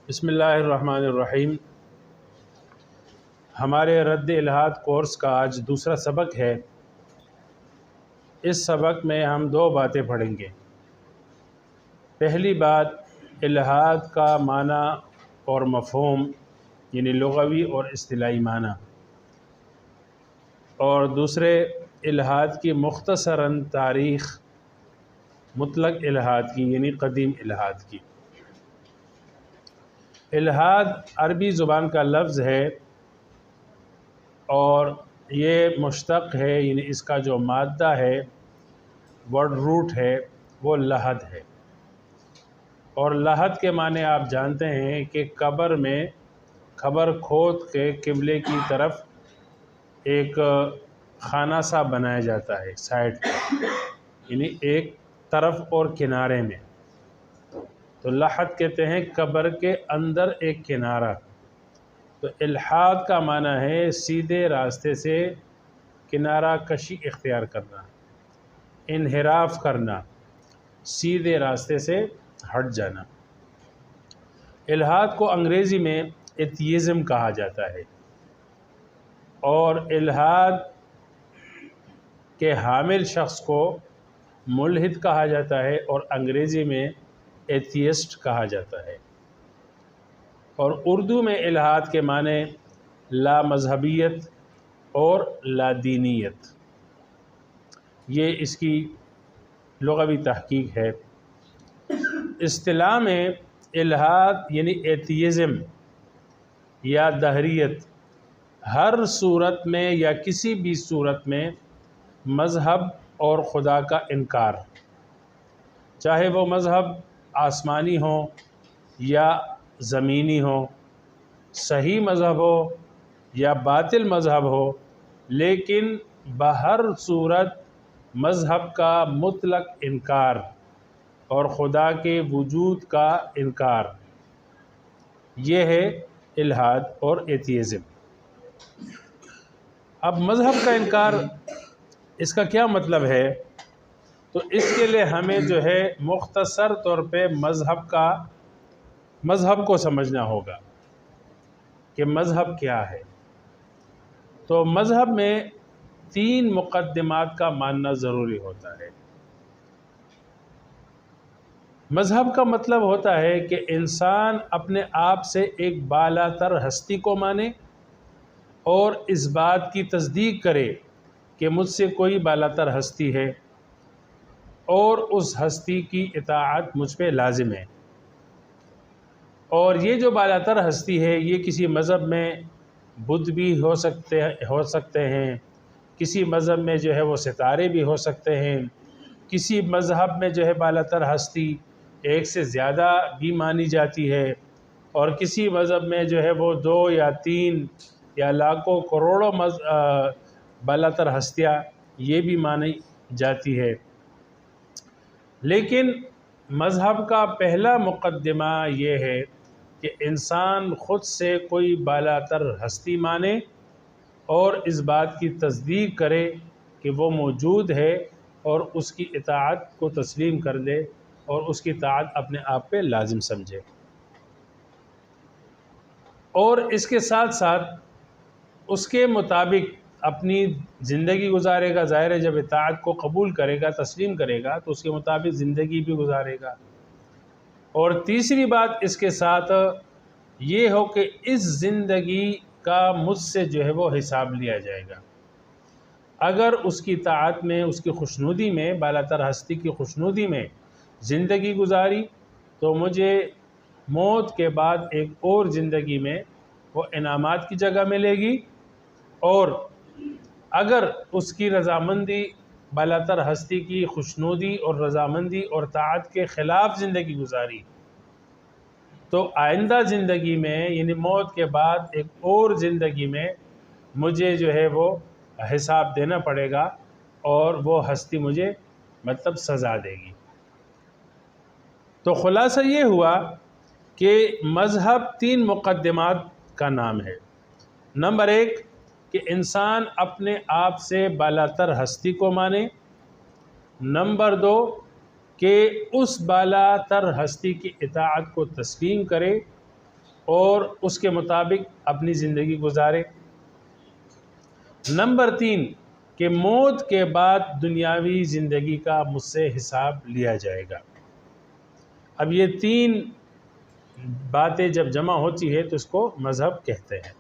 بسم اللہ الرحمن الرحیم۔ ہمارے رد الحاد کورس کا آج دوسرا سبق ہے۔ اس سبق میں ہم دو باتیں پڑھیں گے۔ پہلی بات الحاد کا معنی اور مفہوم، یعنی لغوی اور اصطلاحی معنی، اور دوسرے الحاد کی مختصراً تاریخ، مطلق الحاد کی یعنی قدیم الحاد کی۔ الحاد عربی زبان کا لفظ ہے اور یہ مشتق ہے، یعنی اس کا جو مادہ ہے، ورڈ روٹ ہے، وہ لحد ہے۔ اور لحد کے معنی آپ جانتے ہیں کہ قبر میں قبر کھود کے قبلے کی طرف ایک خانہ سا بنایا جاتا ہے سائڈ پہ، یعنی ایک طرف اور کنارے میں، تو لحد کہتے ہیں قبر کے اندر ایک کنارہ۔ تو الحاد کا معنی ہے سیدھے راستے سے کنارہ کشی اختیار کرنا، انحراف کرنا، سیدھے راستے سے ہٹ جانا۔ الحاد کو انگریزی میں ایتھیزم کہا جاتا ہے، اور الحاد کے حامل شخص کو ملحد کہا جاتا ہے، اور انگریزی میں ایتھیسٹ کہا جاتا ہے۔ اور اردو میں الحاد کے معنی لا مذہبیت اور لا دینیت، یہ اس کی لغوی تحقیق ہے۔ اصطلاح میں الحاد یعنی ایتھیزم یا دہریت ہر صورت میں یا کسی بھی صورت میں مذہب اور خدا کا انکار، چاہے وہ مذہب آسمانی ہو یا زمینی ہو، صحیح مذہب ہو یا باطل مذہب ہو، لیکن بہر صورت مذہب کا مطلق انکار اور خدا کے وجود کا انکار، یہ ہے الحاد اور ایتھیزم۔ اب مذہب کا انکار، اس کا کیا مطلب ہے؟ تو اس کے لیے ہمیں جو ہے مختصر طور پہ مذہب کو سمجھنا ہوگا کہ مذہب کیا ہے۔ تو مذہب میں 3 مقدمات کا ماننا ضروری ہوتا ہے۔ مذہب کا مطلب ہوتا ہے کہ انسان اپنے آپ سے ایک بالا تر ہستی کو مانے اور اس بات کی تصدیق کرے کہ مجھ سے کوئی بالا تر ہستی ہے اور اس ہستی کی اطاعت مجھ پہ لازم ہے۔ اور یہ جو بالا تر ہستی ہے، یہ کسی مذہب میں بدھ بھی ہو سکتے ہیں، کسی مذہب میں جو ہے وہ ستارے بھی ہو سکتے ہیں، کسی مذہب میں جو ہے بالا تر ہستی ایک سے زیادہ بھی مانی جاتی ہے، اور کسی مذہب میں جو ہے وہ 2 یا 3 یا لاکھوں کروڑوں بالا تر ہستیاں یہ بھی مانی جاتی ہے۔ لیکن مذہب کا پہلا مقدمہ یہ ہے کہ انسان خود سے کوئی بالا تر ہستی مانے اور اس بات کی تصدیق کرے کہ وہ موجود ہے، اور اس کی اطاعت کو تسلیم کر لے اور اس کی اطاعت اپنے آپ پہ لازم سمجھے، اور اس کے ساتھ ساتھ اس کے مطابق اپنی زندگی گزارے گا۔ ظاہر ہے جب اطاعت کو قبول کرے گا، تسلیم کرے گا، تو اس کے مطابق زندگی بھی گزارے گا۔ اور تیسری بات اس کے ساتھ یہ ہو کہ اس زندگی کا مجھ سے جو ہے وہ حساب لیا جائے گا۔ اگر اس کی اطاعت میں، اس کی خوشنودی میں، بالا تر ہستی کی خوشنودی میں زندگی گزاری، تو مجھے موت کے بعد ایک اور زندگی میں وہ انعامات کی جگہ ملے گی، اور اگر اس کی رضامندی، بالا تر ہستی کی خوشنودی اور رضامندی اور طاعت کے خلاف زندگی گزاری، تو آئندہ زندگی میں یعنی موت کے بعد ایک اور زندگی میں مجھے جو ہے وہ حساب دینا پڑے گا، اور وہ ہستی مجھے مطلب سزا دے گی۔ تو خلاصہ یہ ہوا کہ مذہب 3 مقدمات کا نام ہے۔ نمبر 1 کہ انسان اپنے آپ سے بالا تر ہستی کو مانے۔ نمبر 2 کہ اس بالا تر ہستی کی اطاعت کو تسلیم کرے اور اس کے مطابق اپنی زندگی گزارے۔ نمبر 3 کہ موت کے بعد دنیاوی زندگی کا مجھ سے حساب لیا جائے گا۔ اب یہ 3 باتیں جب جمع ہوتی ہے تو اس کو مذہب کہتے ہیں۔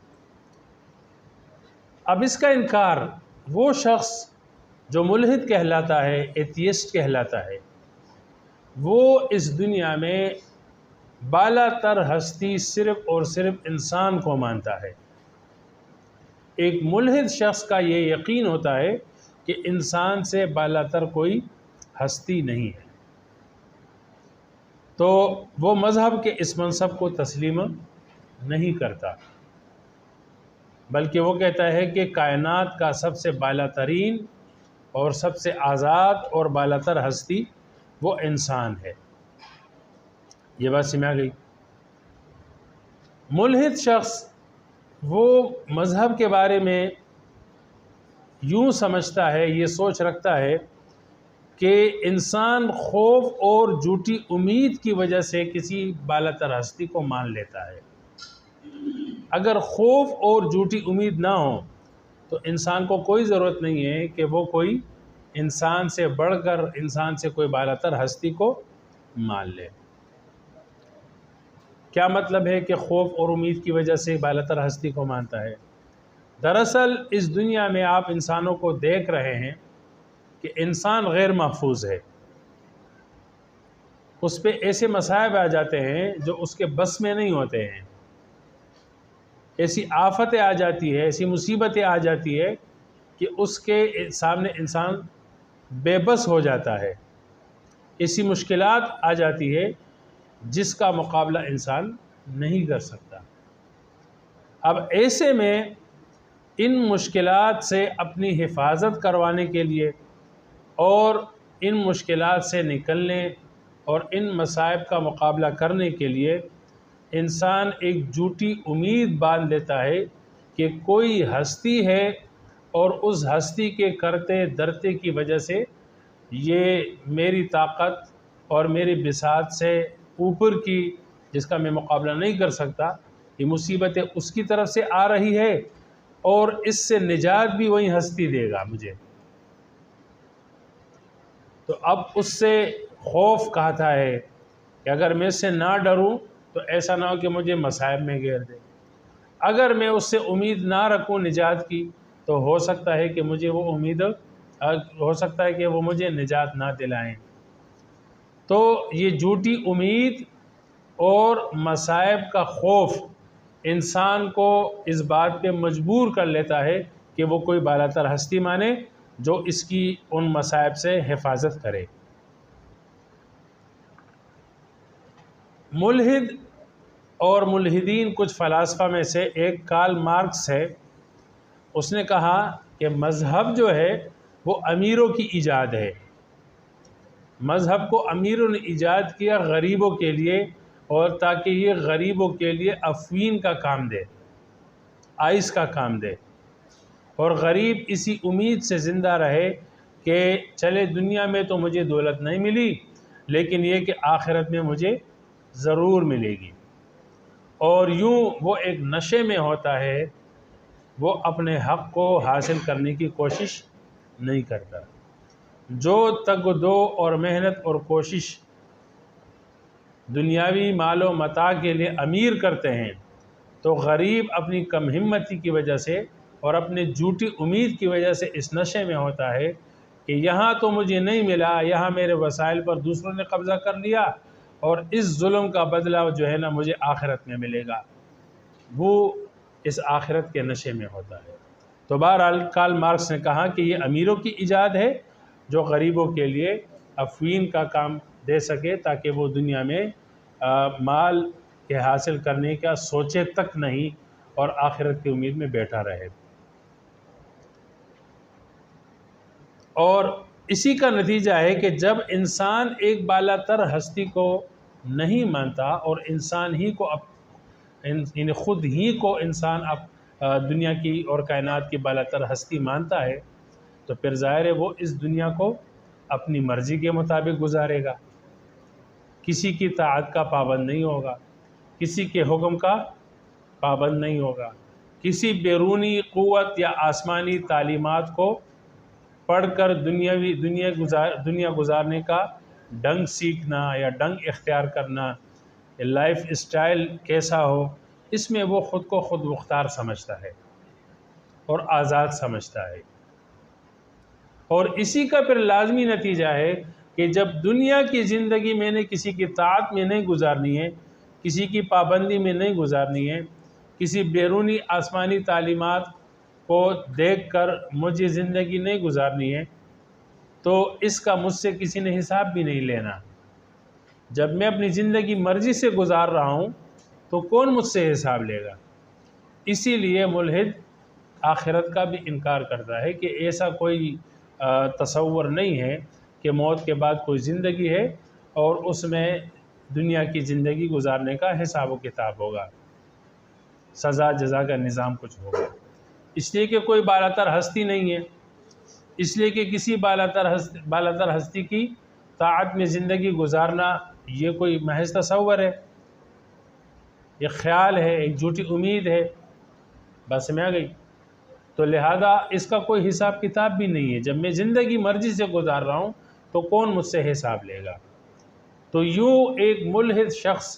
اب اس کا انکار وہ شخص جو ملحد کہلاتا ہے، ایتھیسٹ کہلاتا ہے، وہ اس دنیا میں بالا تر ہستی صرف اور صرف انسان کو مانتا ہے۔ ایک ملحد شخص کا یہ یقین ہوتا ہے کہ انسان سے بالا تر کوئی ہستی نہیں ہے، تو وہ مذہب کے اس منصب کو تسلیم نہیں کرتا، بلکہ وہ کہتا ہے کہ کائنات کا سب سے بالا ترین اور سب سے آزاد اور بالا تر ہستی وہ انسان ہے۔ یہ بات سمجھ گئی؟ ملحد شخص وہ مذہب کے بارے میں یوں سمجھتا ہے، یہ سوچ رکھتا ہے کہ انسان خوف اور جھوٹی امید کی وجہ سے کسی بالا تر ہستی کو مان لیتا ہے۔ اگر خوف اور جھوٹی امید نہ ہو تو انسان کو کوئی ضرورت نہیں ہے کہ وہ کوئی انسان سے بڑھ کر انسان سے کوئی بالا تر ہستی کو مان لے۔ کیا مطلب ہے کہ خوف اور امید کی وجہ سے بالا تر ہستی کو مانتا ہے؟ دراصل اس دنیا میں آپ انسانوں کو دیکھ رہے ہیں کہ انسان غیر محفوظ ہے، اس پہ ایسے مصائب آ جاتے ہیں جو اس کے بس میں نہیں ہوتے ہیں، ایسی آفتیں آ جاتی ہے، ایسی مصیبتیں آ جاتی ہے کہ اس کے سامنے انسان بے بس ہو جاتا ہے، ایسی مشکلات آ جاتی ہے جس کا مقابلہ انسان نہیں کر سکتا۔ اب ایسے میں ان مشکلات سے اپنی حفاظت کروانے کے لیے اور ان مشکلات سے نکلنے اور ان مصائب کا مقابلہ کرنے کے لیے انسان ایک جھوٹی امید باندھ لیتا ہے کہ کوئی ہستی ہے اور اس ہستی کے کرتے درتے کی وجہ سے یہ میری طاقت اور میری بساط سے اوپر کی، جس کا میں مقابلہ نہیں کر سکتا، یہ مصیبتیں اس کی طرف سے آ رہی ہے اور اس سے نجات بھی وہی ہستی دے گا مجھے۔ تو اب اس سے خوف کہتا ہے کہ اگر میں اس سے نہ ڈروں تو ایسا نہ ہو کہ مجھے مصائب میں گھیر دے، اگر میں اس سے امید نہ رکھوں نجات کی تو ہو سکتا ہے کہ مجھے وہ امید ہو سکتا ہے کہ وہ مجھے نجات نہ دلائیں۔ تو یہ جھوٹی امید اور مصائب کا خوف انسان کو اس بات پہ مجبور کر لیتا ہے کہ وہ کوئی بالا تر ہستی مانے جو اس کی ان مصائب سے حفاظت کرے۔ ملحد اور ملحدین کچھ فلاسفہ میں سے ایک کارل مارکس ہے، اس نے کہا کہ مذہب جو ہے وہ امیروں کی ایجاد ہے، مذہب کو امیروں نے ایجاد کیا غریبوں کے لیے، اور تاکہ یہ غریبوں کے لیے افیون کا کام دے، آئس کا کام دے، اور غریب اسی امید سے زندہ رہے کہ چلے دنیا میں تو مجھے دولت نہیں ملی لیکن یہ کہ آخرت میں مجھے ضرور ملے گی، اور یوں وہ ایک نشے میں ہوتا ہے، وہ اپنے حق کو حاصل کرنے کی کوشش نہیں کرتا۔ جو تگ و دو اور محنت اور کوشش دنیاوی مال و متاع کے لیے امیر کرتے ہیں، تو غریب اپنی کم ہمتی کی وجہ سے اور اپنے جھوٹی امید کی وجہ سے اس نشے میں ہوتا ہے کہ یہاں تو مجھے نہیں ملا، یہاں میرے وسائل پر دوسروں نے قبضہ کر لیا اور اس ظلم کا بدلہ جو ہے نا مجھے آخرت میں ملے گا، وہ اس آخرت کے نشے میں ہوتا ہے۔ تو بہرحال کارل مارکس نے کہا کہ یہ امیروں کی ایجاد ہے جو غریبوں کے لیے افیون کا کام دے سکے تاکہ وہ دنیا میں مال کے حاصل کرنے کا سوچے تک نہیں اور آخرت کی امید میں بیٹھا رہے۔ اور اسی کا نتیجہ ہے کہ جب انسان ایک بالا تر ہستی کو نہیں مانتا اور انسان ہی کو یعنی خود ہی کو انسان دنیا کی اور کائنات کی بالا تر ہستی مانتا ہے، تو پھر ظاہر ہے وہ اس دنیا کو اپنی مرضی کے مطابق گزارے گا، کسی کی طاعت کا پابند نہیں ہوگا، کسی کے حکم کا پابند نہیں ہوگا، کسی بیرونی قوت یا آسمانی تعلیمات کو پڑھ کر دنیا گزارنے کا ڈنگ سیکھنا یا ڈنگ اختیار کرنا، لائف اسٹائل کیسا ہو، اس میں وہ خود کو خود مختار سمجھتا ہے اور آزاد سمجھتا ہے۔ اور اسی کا پھر لازمی نتیجہ ہے کہ جب دنیا کی زندگی میں نے کسی کی طاعت میں نہیں گزارنی ہے، کسی کی پابندی میں نہیں گزارنی ہے، کسی بیرونی آسمانی تعلیمات کو دیکھ کر مجھے زندگی نہیں گزارنی ہے، تو اس کا مجھ سے کسی نے حساب بھی نہیں لینا۔ جب میں اپنی زندگی مرضی سے گزار رہا ہوں تو کون مجھ سے حساب لے گا؟ اسی لیے ملحد آخرت کا بھی انکار کرتا ہے کہ ایسا کوئی تصور نہیں ہے کہ موت کے بعد کوئی زندگی ہے اور اس میں دنیا کی زندگی گزارنے کا حساب و کتاب ہوگا، سزا جزا کا نظام کچھ ہوگا۔ اس لیے کہ کوئی بالاتر ہستی نہیں ہے، اس لیے کہ کسی بالاتر ہستی کی طاعت میں زندگی گزارنا یہ کوئی محض تصور ہے، یہ خیال ہے، ایک جھوٹی امید ہے، بس میں آ گئی۔ تو لہذا اس کا کوئی حساب کتاب بھی نہیں ہے۔ جب میں زندگی مرضی سے گزار رہا ہوں تو کون مجھ سے حساب لے گا؟ تو یوں ایک ملحد شخص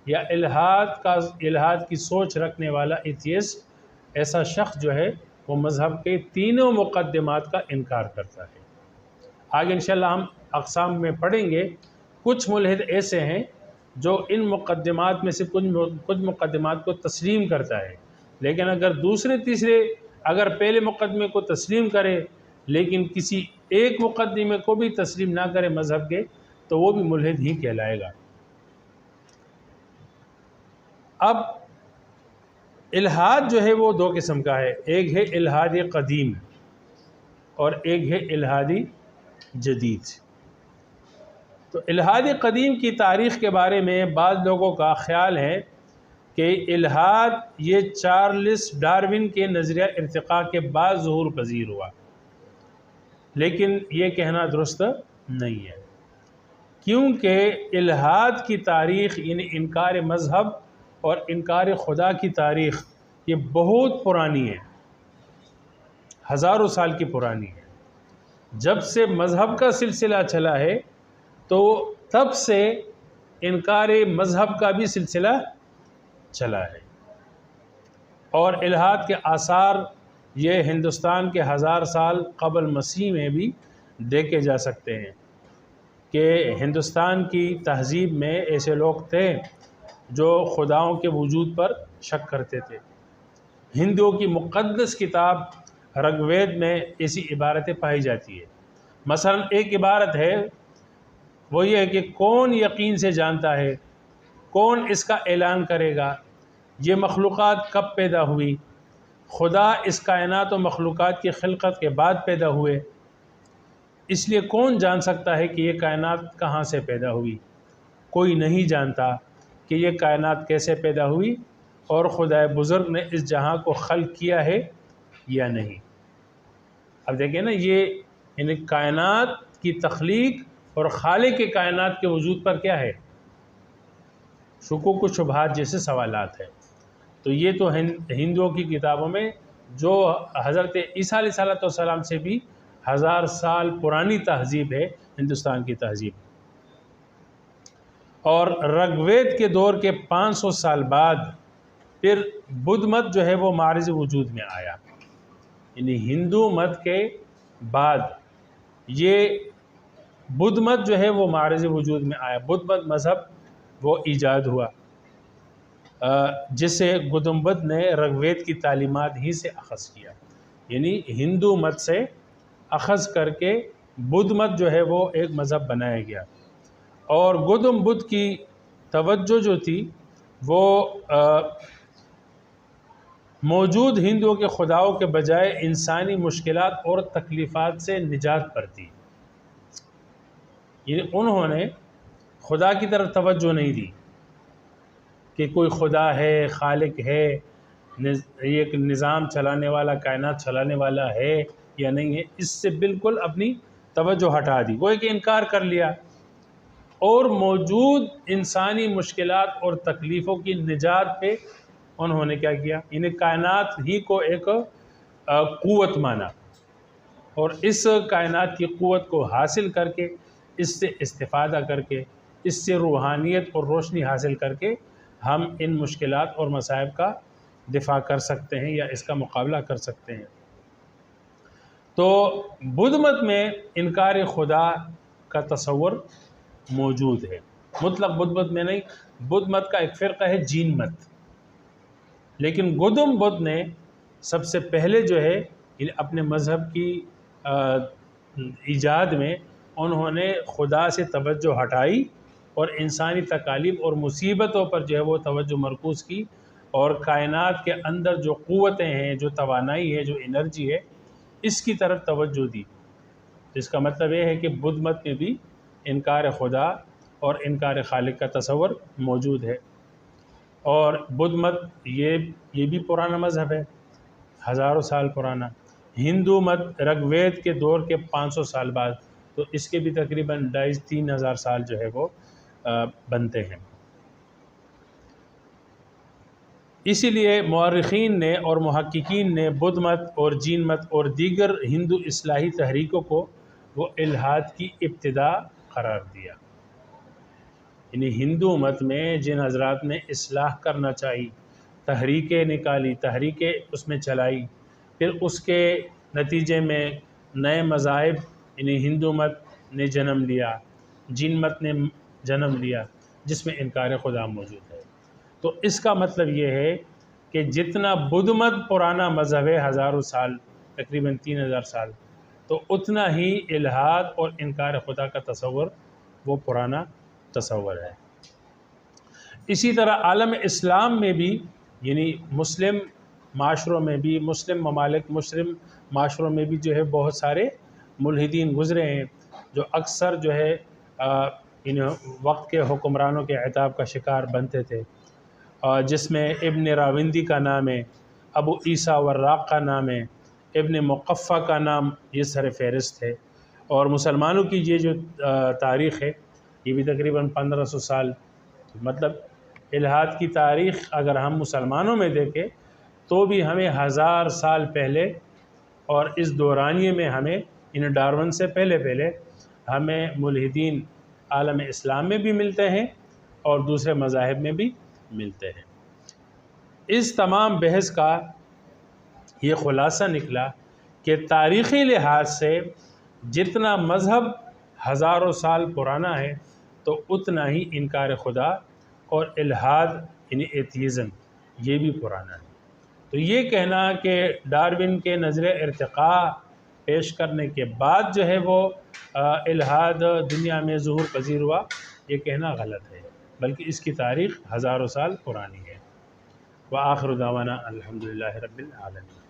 یا الحاد کی سوچ رکھنے والا ایتھیسٹ، ایسا شخص جو ہے وہ مذہب کے تینوں مقدمات کا انکار کرتا ہے۔ آگے انشاءاللہ ہم اقسام میں پڑھیں گے۔ کچھ ملحد ایسے ہیں جو ان مقدمات میں سے کچھ مقدمات کو تسلیم کرتا ہے، لیکن اگر پہلے مقدمے کو تسلیم کرے لیکن کسی ایک مقدمے کو بھی تسلیم نہ کرے مذہب کے، تو وہ بھی ملحد ہی کہلائے گا۔ اب الحاد جو ہے وہ دو قسم کا ہے، ایک ہے الحاد قدیم اور ایک ہے الحاد جدید۔ تو الحاد قدیم کی تاریخ کے بارے میں بعض لوگوں کا خیال ہے کہ الحاد یہ چارلس ڈارون کے نظریہ ارتقاء کے بعد ظہور پذیر ہوا، لیکن یہ کہنا درست نہیں ہے، کیونکہ الحاد کی تاریخ یعنی انکار مذہب اور انکار خدا کی تاریخ یہ بہت پرانی ہے، ہزاروں سال کی پرانی ہے۔ جب سے مذہب کا سلسلہ چلا ہے تو تب سے انکار مذہب کا بھی سلسلہ چلا ہے، اور الحاد کے آثار یہ ہندوستان کے 1000 سال قبل مسیح میں بھی دیکھے جا سکتے ہیں کہ ہندوستان کی تہذیب میں ایسے لوگ تھے جو خداؤں کے وجود پر شک کرتے تھے۔ ہندوؤں کی مقدس کتاب رگ وید میں ایسی عبارتیں پائی جاتی ہے۔ مثلا ایک عبارت ہے، وہ یہ ہے کہ کون یقین سے جانتا ہے، کون اس کا اعلان کرے گا، یہ مخلوقات کب پیدا ہوئی، خدا اس کائنات و مخلوقات کی خلقت کے بعد پیدا ہوئے، اس لیے کون جان سکتا ہے کہ یہ کائنات کہاں سے پیدا ہوئی؟ کوئی نہیں جانتا کہ یہ کائنات کیسے پیدا ہوئی اور خدا بزرگ نے اس جہاں کو خلق کیا ہے یا نہیں۔ اب دیکھیں نا، یہ یعنی کائنات کی تخلیق اور خالق کے کائنات کے وجود پر کیا ہے؟ شکوک و شبہات جیسے سوالات ہیں۔ تو یہ تو ہندوؤں کی کتابوں میں جو حضرت عیسیٰ علیہ السلام سے بھی 1000 سال پرانی تہذیب ہے ہندوستان کی تہذیب، اور رگ وید کے دور کے 500 سال بعد پھر بدھ مت جو ہے وہ معرض وجود میں آیا، یعنی ہندو مت کے بعد یہ بدھ مت جو ہے وہ معرض وجود میں آیا۔ بدھ مت مذہب وہ ایجاد ہوا جسے گوتم بدھ نے رگ وید کی تعلیمات ہی سے اخذ کیا، یعنی ہندو مت سے اخذ کر کے بدھ مت جو ہے وہ ایک مذہب بنایا گیا، اور گوتم بدھ کی توجہ جو تھی وہ موجود ہندوؤں کے خداؤں کے بجائے انسانی مشکلات اور تکلیفات سے نجات پر تھی، یعنی انہوں نے خدا کی طرف توجہ نہیں دی کہ کوئی خدا ہے، خالق ہے، ایک نظام چلانے والا، کائنات چلانے والا ہے یا نہیں ہے، اس سے بالکل اپنی توجہ ہٹا دی، گویا کہ انکار کر لیا، اور موجود انسانی مشکلات اور تکلیفوں کی نجات پہ انہوں نے کیا کیا، انہیں کائنات ہی کو ایک قوت مانا، اور اس کائنات کی قوت کو حاصل کر کے، اس سے استفادہ کر کے، اس سے روحانیت اور روشنی حاصل کر کے ہم ان مشکلات اور مصائب کا دفاع کر سکتے ہیں یا اس کا مقابلہ کر سکتے ہیں۔ تو بدھ مت میں انکار خدا کا تصور موجود ہے، مطلق بدھ مت میں نہیں۔ بدھ مت کا ایک فرقہ ہے جین مت، لیکن گوتم بدھ نے سب سے پہلے جو ہے اپنے مذہب کی ایجاد میں انہوں نے خدا سے توجہ ہٹائی اور انسانی تکالیف اور مصیبتوں پر جو ہے وہ توجہ مرکوز کی، اور کائنات کے اندر جو قوتیں ہیں، جو توانائی ہے، جو انرجی ہے، اس کی طرف توجہ دی۔ اس کا مطلب یہ ہے کہ بدھ مت میں بھی انکار خدا اور انکار خالق کا تصور موجود ہے، اور بدھ مت یہ بھی پرانا مذہب ہے، ہزاروں سال پرانا۔ ہندو مت رگ وید کے دور کے 500 سال بعد، تو اس کے بھی تقریباً 2500-3000 ہزار سال جو ہے وہ بنتے ہیں۔ اسی لیے مورخین نے اور محققین نے بدھ مت اور جین مت اور دیگر ہندو اصلاحی تحریکوں کو وہ الحاد کی ابتدا قرار دیا۔ یعنی ہندو مت میں جن حضرات نے اصلاح کرنا چاہی، تحریکیں نکالی، تحریکیں اس میں چلائی، پھر اس کے نتیجے میں نئے مذاہب یعنی ہندو مت نے جنم لیا، جین مت نے جنم لیا، جس میں انکار خدا موجود ہے۔ تو اس کا مطلب یہ ہے کہ جتنا بدھ مت پرانا مذہب ہے، ہزاروں سال، تقریباً 3000 سال، تو اتنا ہی الحاد اور انکار خدا کا تصور وہ پرانا تصور ہے۔ اسی طرح عالم اسلام میں بھی، یعنی مسلم معاشروں میں بھی، مسلم ممالک، مسلم معاشروں میں بھی جو ہے بہت سارے ملحدین گزرے ہیں، جو اکثر جو ہے ان وقت کے حکمرانوں کے عتاب کا شکار بنتے تھے، جس میں ابن راوندی کا نام ہے، ابو عیسیٰ وراق کا نام ہے، ابن مقفع کا نام یہ سر فہرست ہے۔ اور مسلمانوں کی یہ جو تاریخ ہے یہ بھی تقریباً 1500 سال، مطلب الحاد کی تاریخ اگر ہم مسلمانوں میں دیکھیں تو بھی ہمیں 1000 سال پہلے، اور اس دورانیے میں ہمیں ان ڈارون سے پہلے ہمیں ملحدین عالم اسلام میں بھی ملتے ہیں اور دوسرے مذاہب میں بھی ملتے ہیں۔ اس تمام بحث کا یہ خلاصہ نکلا کہ تاریخی لحاظ سے جتنا مذہب ہزاروں سال پرانا ہے تو اتنا ہی انکار خدا اور الحاد یعنی ایتھیزم یہ بھی پرانا ہے۔ تو یہ کہنا کہ ڈارون کے نظر ارتقاء پیش کرنے کے بعد جو ہے وہ الحاد دنیا میں ظہور پذیر ہوا، یہ کہنا غلط ہے، بلکہ اس کی تاریخ ہزاروں سال پرانی ہے۔ وآخر دعوانا الحمدللہ رب العالمین۔